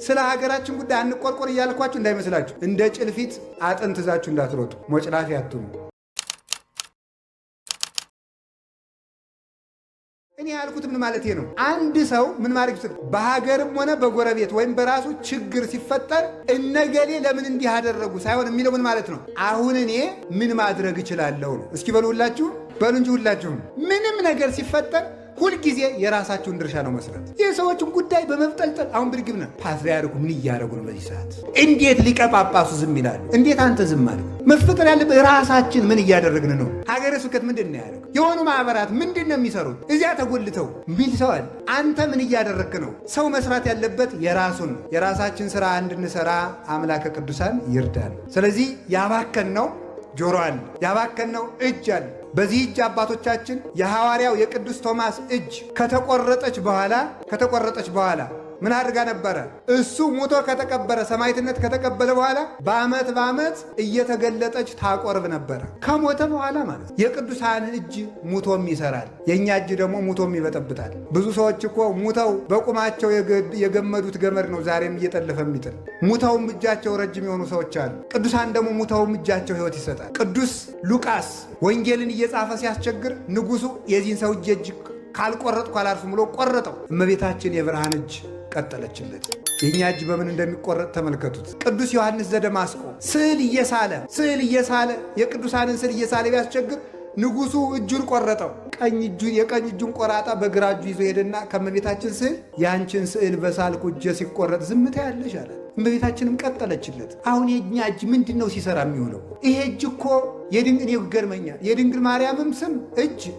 ስለ ሀገራችን ጉዳይ አንቆርቆር እያልኳችሁ እንዳይመስላችሁ። እንደ ጭልፊት አጥንት ይዛችሁ እንዳትሮጡ፣ ሞጭላፊ አትሁኑ። እኔ ያልኩት ምን ማለት ነው? አንድ ሰው ምን ማድረግ ይችላል? በሀገርም ሆነ በጎረቤት ወይም በራሱ ችግር ሲፈጠር እነገሌ ለምን እንዲህ አደረጉ ሳይሆን የሚለው ምን ማለት ነው? አሁን እኔ ምን ማድረግ እችላለሁ ነው። እስኪ በሉ ሁላችሁ በሉ እንጂ ሁላችሁም ምንም ነገር ሲፈጠር ሁልጊዜ የራሳችሁን ድርሻ ነው መስራት። የሰዎችን ጉዳይ በመፍጠልጠል አሁን ብርግብና ፓትርያርኩ ምን እያደረጉ ነው በዚህ ሰዓት? እንዴት ሊቀ ጳጳሱ ዝም ይላሉ? እንዴት አንተ ዝም አልክ? መፈጠር ያለበት ራሳችን ምን እያደረግን ነው? ሀገረ ስብከት ምንድን ነው ያደረገው? የሆኑ ማህበራት ምንድን ነው የሚሰሩት? እዚያ ተጎልተው ሚል ሰዋል። አንተ ምን እያደረግክ ነው? ሰው መስራት ያለበት የራሱን ነው። የራሳችን ስራ እንድንሰራ አምላከ ቅዱሳን ይርዳል። ስለዚህ ያባከነው ጆሮ አለ፣ ያባከነው እጅ አለ። በዚህ እጅ አባቶቻችን የሐዋርያው የቅዱስ ቶማስ እጅ ከተቆረጠች በኋላ ምን አድርጋ ነበረ? እሱ ሙቶ ከተቀበረ ሰማዕትነት ከተቀበለ በኋላ በዓመት እየተገለጠች ታቆርብ ነበረ። ከሞተ በኋላ ማለት የቅዱሳን እጅ ሙቶም ይሰራል፣ የእኛ እጅ ደግሞ ሙቶም ይበጠብጣል። ብዙ ሰዎች እኮ ሙተው በቁማቸው የገመዱት ገመድ ነው ዛሬም እየጠለፈ የሚጥል። ሙተውም እጃቸው ረጅም የሆኑ ሰዎች አሉ። ቅዱሳን ደግሞ ሙተውም እጃቸው ሕይወት ይሰጣል። ቅዱስ ሉቃስ ወንጌልን እየጻፈ ሲያስቸግር ንጉሡ የዚህን ሰው እጅ ካልቆረጥኩ አላልፍም ብሎ ቆረጠው። እመቤታችን የብርሃን እጅ ቀጠለችለት። የእኛ እጅ በምን እንደሚቆረጥ ተመልከቱት። ቅዱስ ዮሐንስ ዘደማስቆ ስዕል እየሳለ የቅዱሳንን ስዕል እየሳለ ቢያስቸግር ንጉሡ እጁን ቆረጠው። የቀኝ እጁን ቆራጣ በግራ እጁ ይዞ ሄደና ከእመቤታችን ስዕል ያንቺን ስዕል በሳልኩ እጄ ሲቆረጥ ዝምታ ያለሽ አለ። እመቤታችንም ቀጠለችለት። አሁን የእኛ እጅ ምንድን ነው ሲሰራ የሚውለው? ይሄ እጅ እኮ እኔ ይገርመኛል። የድንግል ማርያምም ስም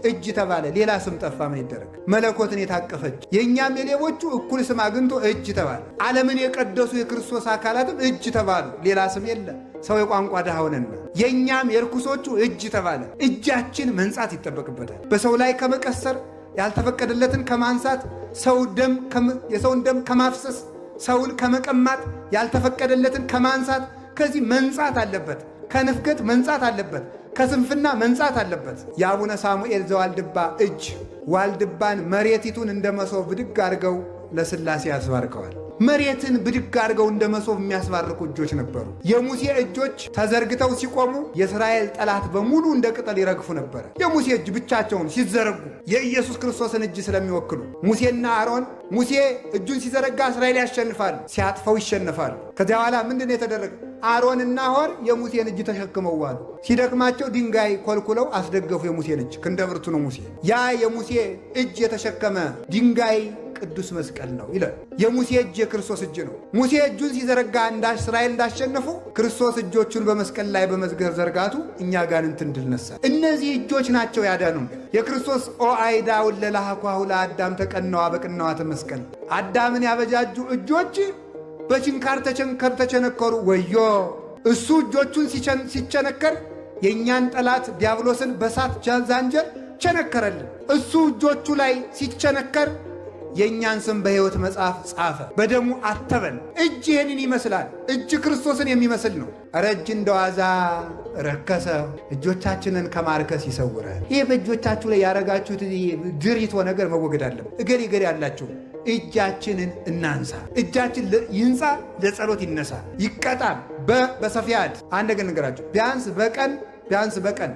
እጅ ተባለ፣ ሌላ ስም ጠፋ። ምን ይደረግ? መለኮትን የታቀፈች የእኛም የሌቦቹ እኩል ስም አግኝቶ እጅ ተባለ። ዓለምን የቀደሱ የክርስቶስ አካላትም እጅ ተባሉ፣ ሌላ ስም የለ። ሰው የቋንቋ ድሃ ሆነና የእኛም የርኩሶቹ እጅ ተባለ። እጃችን መንጻት ይጠበቅበታል። በሰው ላይ ከመቀሰር፣ ያልተፈቀደለትን ከማንሳት፣ የሰውን ደም ከማፍሰስ፣ ሰውን ከመቀማት፣ ያልተፈቀደለትን ከማንሳት ከዚህ መንጻት አለበት። ከንፍገት መንጻት አለበት። ከስንፍና መንጻት አለበት። የአቡነ ሳሙኤል ዘዋልድባ እጅ ዋልድባን መሬቲቱን እንደ መሶብ ብድግ አድርገው ለሥላሴ ያስባርከዋል። መሬትን ብድግ አድርገው እንደ መሶብ የሚያስባርኩ እጆች ነበሩ። የሙሴ እጆች ተዘርግተው ሲቆሙ የእስራኤል ጠላት በሙሉ እንደ ቅጠል ይረግፉ ነበረ። የሙሴ እጅ ብቻቸውን ሲዘረጉ የኢየሱስ ክርስቶስን እጅ ስለሚወክሉ ሙሴና አሮን ሙሴ እጁን ሲዘረጋ እስራኤል ያሸንፋሉ፣ ሲያጥፈው ይሸነፋሉ። ከዚያ በኋላ ምንድን ነው የተደረገ? አሮንና ሆር የሙሴን እጅ ተሸክመው ዋሉ። ሲደክማቸው ድንጋይ ኮልኩለው አስደገፉ የሙሴን እጅ። ክንደ ብርቱ ነው ሙሴ። ያ የሙሴ እጅ የተሸከመ ድንጋይ ቅዱስ መስቀል ነው ይላል። የሙሴ እጅ የክርስቶስ እጅ ነው። ሙሴ እጁን ሲዘረጋ እስራኤል እንዳሸነፉ ክርስቶስ እጆቹን በመስቀል ላይ በመዝገር ዘርጋቱ እኛ አጋንንትን ድል ነሳ። እነዚህ እጆች ናቸው ያዳኑ። የክርስቶስ ኦአይዳ ወለላሃኳሁ ለአዳም ተቀነዋ በቅነዋተ መስቀል። አዳምን ያበጃጁ እጆች በችንካር ተቸነከሩ። ወዮ እሱ እጆቹን ሲቸነከር የእኛን ጠላት ዲያብሎስን በሳት ዛንጀር ቸነከረልን። እሱ እጆቹ ላይ ሲቸነከር የእኛን ስም በሕይወት መጽሐፍ ጻፈ፣ በደሙ አተበን። እጅ ይህንን ይመስላል። እጅ ክርስቶስን የሚመስል ነው። ኧረ እጅ እንደዋዛ ረከሰ። እጆቻችንን ከማርከስ ይሰውረን። ይህ በእጆቻችሁ ላይ ያረጋችሁት ድሪቶ ነገር መወገድ አለም። እገሌ ያላችሁ እጃችንን እናንሳ። እጃችን ይንጻ፣ ለጸሎት ይነሳ፣ ይቀጣም። በሰፊያድ አንድ ነገር ነገራችሁ። ቢያንስ በቀን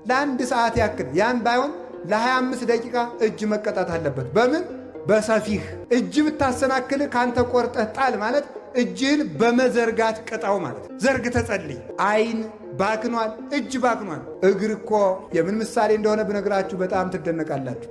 ለአንድ ሰዓት ያክል ያን ባይሆን ለ25 ደቂቃ እጅ መቀጣት አለበት። በምን? በሰፊህ። እጅ ብታሰናክል ካንተ ቆርጠህ ጣል ማለት እጅህን በመዘርጋት ቅጣው ማለት። ዘርግተህ ጸልይ። አይን ባክኗል፣ እጅ ባክኗል። እግር እኮ የምን ምሳሌ እንደሆነ ብነግራችሁ በጣም ትደነቃላችሁ።